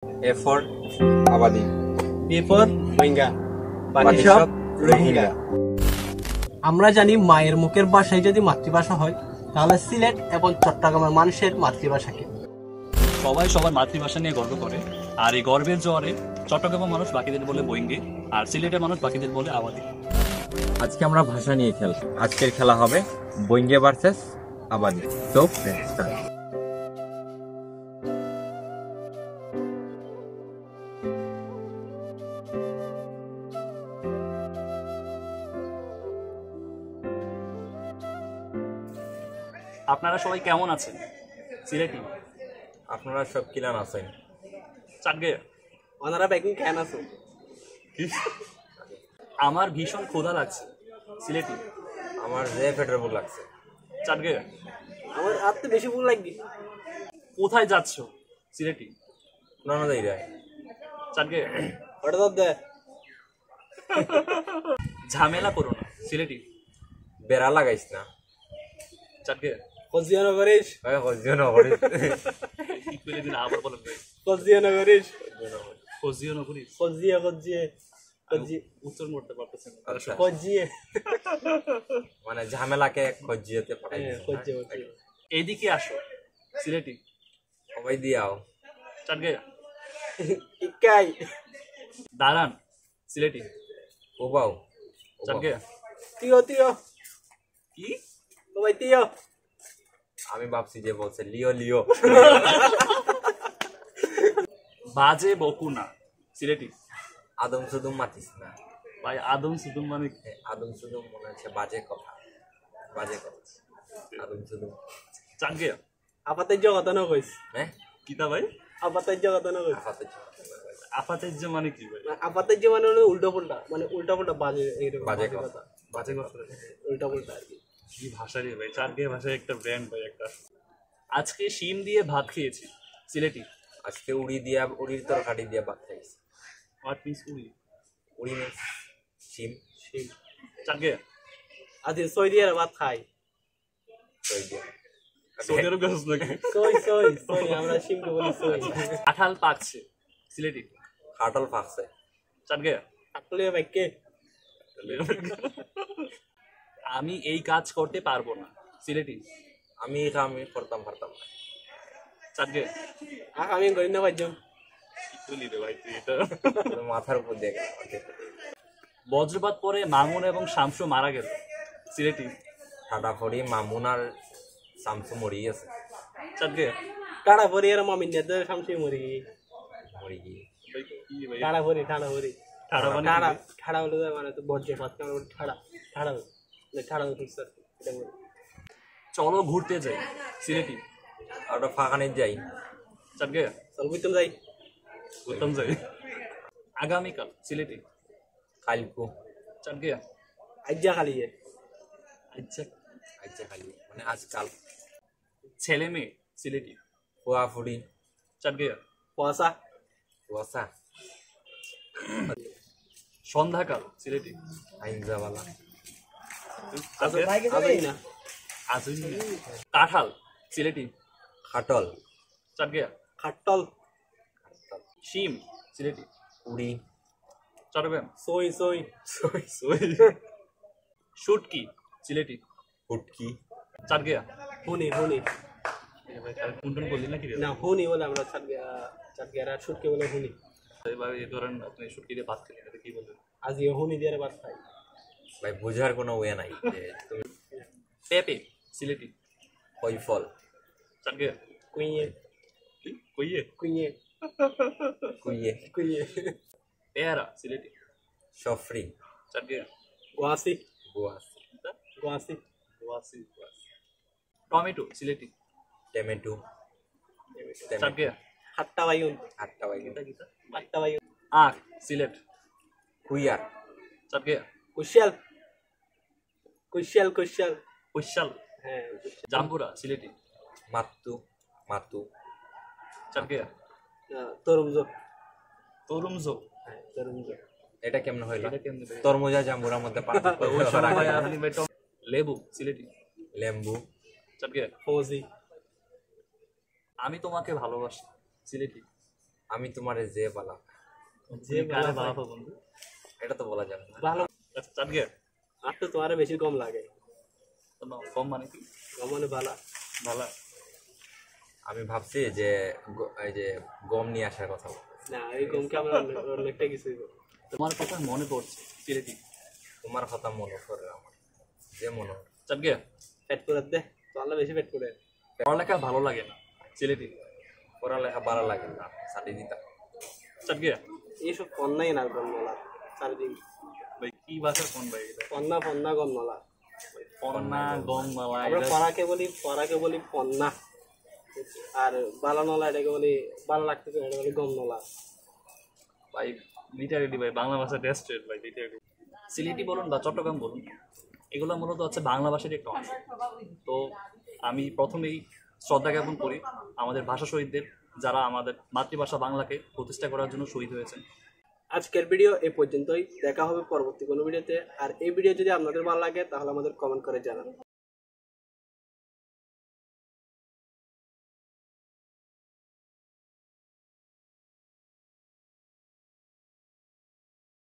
A for আবাদি, B for Rohingya, বাকি বাকি সব সব রোহিঙ্গা। আমরা জানি মায়ের মুখের ভাষাই যদি মাতৃভাষা হয় তাহলে সিলেট এবং চট্টগ্রামের মানুষের মাতৃভাষা কি? সবাই সবার মাতৃভাষা নিয়ে গর্ব করে, আর এই গর্বের জোয়ারে চট্টগ্রামের মানুষ বাকিদের বলে বইঙ্গি, আর সিলেটের মানুষ বাকিদের বলে আবাদি। আজকে আমরা ভাষা নিয়ে খেলবো। আজকের খেলা হবে বইঙ্গে ভার্সেস আবাদি। তো স্টার্ট। আপনারা সবাই কেমন আছেন? সিলেটি আপনারা সব কিলান আছেন? চাটগে। ওনারা ব্যাকিং কেন আছো? আমার ভীষণ ক্ষুধা লাগছে। সিলেটি আমার যে পেটের ভুল লাগছে। চাটগে। আমার আর তো বেশি ভুল লাগবে। কোথায় যাচ্ছ? সিলেটি নানা যাই রে। চাটগে। ওটা তো দে। ঝামেলা করো না। সিলেটি বেড়া লাগাইস না। চাটগে। কজিয়া না করিস, ভাই হজিও না করিস। ইকুয়ালি দিন আবার বলেন ভাই। কজিয়া না করিস, ফজিও না করিস। কজিয়া কজিয়া কজিয়া উত্তর করতে পারতেছেন না। আচ্ছা। কজিয়া মানে ঝামেলাকে খজিয়েতে পাঠাই হ্যাঁ কজিয়া কজিয়া। এইদিকে আসো। সিলেটি সবাই দিয়াও। চাটগে। ইকাই দাঁড়ান। সিলেটি ও বাউ। চাটগে। তিও তিও কি? তো ভাই তিও। আমি ভাবছি যে বলছে লিও লিও। বাজে বকু না। সিলেটি আদম সুদুম মাতিস না। ভাই আদম সুদুম মানে কি? আদম সুদুম মনে হচ্ছে বাজে কথা। বাজে কথা। আদম সুদুম। চাটগে। আপাতের জগত না কইস, হ্যাঁ কিতা ভাই? আপাতের জগত না কইস। আপাতত আপাতেজ্য মানে কি ভাই? আপাতের যে মানে হলো উল্টো পুল্টা, মানে উল্টা পুল্টা বাজে এইরকম বাজে বাজে কথা। কথা, বাজে কথা। উল্টা পুল্টা আর কি। কি ভাষা রে ভাই? চাটগে ভাষায় একটা ব্র্যান্ড ভাই একটা। আজকে শিম দিয়ে ভাত খেয়েছি। সিলেটি আজকে উড়ির তরকারি দিয়া ভাত খাইছি। What means Uri? Uri means শিম। শিম। চাটগে। আজকে সই দিয়ে ভাত খাই। সই দিয়া। সৌদি আরব গেছিস নাকি? সই সই সই, আমরা শিমকে বলি সই। কাঁঠাল পাকছে। সিলেটি কাটল ফাঁকছে। চাটগে। আসলে ভাইকে আমি এই কাজ করতে পারবো না। সিলেটি আমি করতাম পারতাম না। চাটগে। আমি করি না ভাইজন। কি বলি রে ভাই তুই এটা? তো মাথার উপর দিয়ে গেল। বজ্রপাত পরে মামুন এবং শামসু মারা গেল। সিলেটি ঠাডাফড়ি মামুন আর শামসু মরি গেছে। চাটগে। টাড়া ভরি আর মামিন দে শামসি মরি। মরি গিয়ে ভাই কি ভাই? টাড়া ভরি টাড়া ভরি ঠাড়া মানে কি টাড়া ভাই? টাড়া হলো মানে তো বজ্রপাত কারণ ঠাড়া ঠাড়া ঠাড়া স্যার এটা বলি। চলো ঘুরতে যাই। সিলেটি আর ওটা ফাঁকানে যাই। চাটগে। চল বুঝতাম যাই। ঘুরতাম যাই। আগামীকাল। সিলেটি কালকু। চাটগে। আজ্জা খালি আচ্ছা। আচ্ছা খালি মানে আজকাল। ছেলে মেয়ে। সিলেটি ফুয়াফুড়ি। চাটগে। পয়সা কুয়াশা। সন্ধ্যাকাল। সিলেটি আইনজাওয়ালা। চাটগে। আজই না আজই না। কাঁঠাল। সিলেটি খাটল। চাটগে। খাট্টল শিম। সিলেটি উড়ি। চট্টগ্রাম। সই সই শুটকি। সিলেটি হুটকি। চাটগে। হুনি হুনি কুন্টুন করলি নাকি রে? না হুনি বলে আমরা চাটগেরা শুটকে বলে হুনি। এবার এই ধরেন আপনি শুটকি দিয়ে ভাত খেলেন, এটা কি বলবেন? আজকে হুনি দিয়ে ভাত খাই। ভাই বোঝার কোনো ওয়ে নাই যে তুমি পেঁপে। সিলেটি কৈফল। চাটগে। কুইয়ে কি? কইয়ে। কুইয়ে কুইয়ে। কুইয়ে পেয়ারা। সিলেটি সফরি। চাটগে। গোয়াসি গুয়াস। গোয়াসি ওয়াসি। টমেটো। সিলেটি টমেটো। চাটগে। আটটা বাইগুন। আটটা ভাই আখ। সিলেট কুইয়ার। চাটগে। কুশিয়াল কুশিয়াল কুশিয়াল উইশাল। হ্যাঁ জাম্বুরা। সিলেটি মাত্তু। মাতু। চাটগে। তরমুজ। তরুমজো। হ্যাঁ তরমুজ। এটা কেমন হইল? এটা কেমনে ভাই? তরমুজা জাম্বুরার মধ্যে পার্থক্য ওই হইলো? সময় ভাই আপনি ভাই লেবু। সিলেটি লেম্বু। চাটগে। ফৌজি আমি তোমাকে ভালোবাসি। সিলেটি আমি তোমারে যে বালা। যে কারে ভালো বাবা বন্ধু এটা তো বলা যাবে না। ভালো আচ্ছা চাট গে আর তো তোমার বেশি কম লাগে। কম মানে কি মানে ভালো ভালো আমি ভাবছি যে এই যে গম নিয়ে আসার কথা বলবো। না, এই গমকে আমরা অনেকটা কিছু তোমার কথা মনে পড়ছে সিলেটি তোমার কথা মনে করে আমার যে মনে হয়। চাট গে পেট করে দে, তোমার বেশি পেট করে। পড়ালেখা ভালো লাগে না সিলেটি পড়ালেখা ভালো লাগে না, সাথে দিতা। চাট গে এইসব কন্যাই না গন্নলা চারিদিন ভাই কি ভাষা কোন ভাই এটা পন্না পন্না গন্নলা। পন্না গম মালা আমরা পড়াকে বলি পন্না, আর বালা নলা এটাকে বলি ভালো লাগতেছে এটা বলি গম নলা। ভাই লিটারেলি ভাই বাংলা ভাষা টেস্টেড ভাই লিটারেলি সিলেটি বলুন বা চট্টগ্রাম বলুন এগুলো মূলত হচ্ছে বাংলা ভাষার একটা অংশ। তো আমি প্রথমেই শ্রদ্ধা জ্ঞাপন করি আমাদের ভাষা শহীদদের, যারা আমাদের মাতৃভাষা বাংলাকে প্রতিষ্ঠা করার জন্য শহীদ হয়েছেন। আজকের ভিডিও এই পর্যন্তই, দেখা হবে পরবর্তী কোনো ভিডিওতে। আর এই ভিডিও যদি আপনাদের ভালো লাগে তাহলে আমাদের কমেন্ট করে জানান।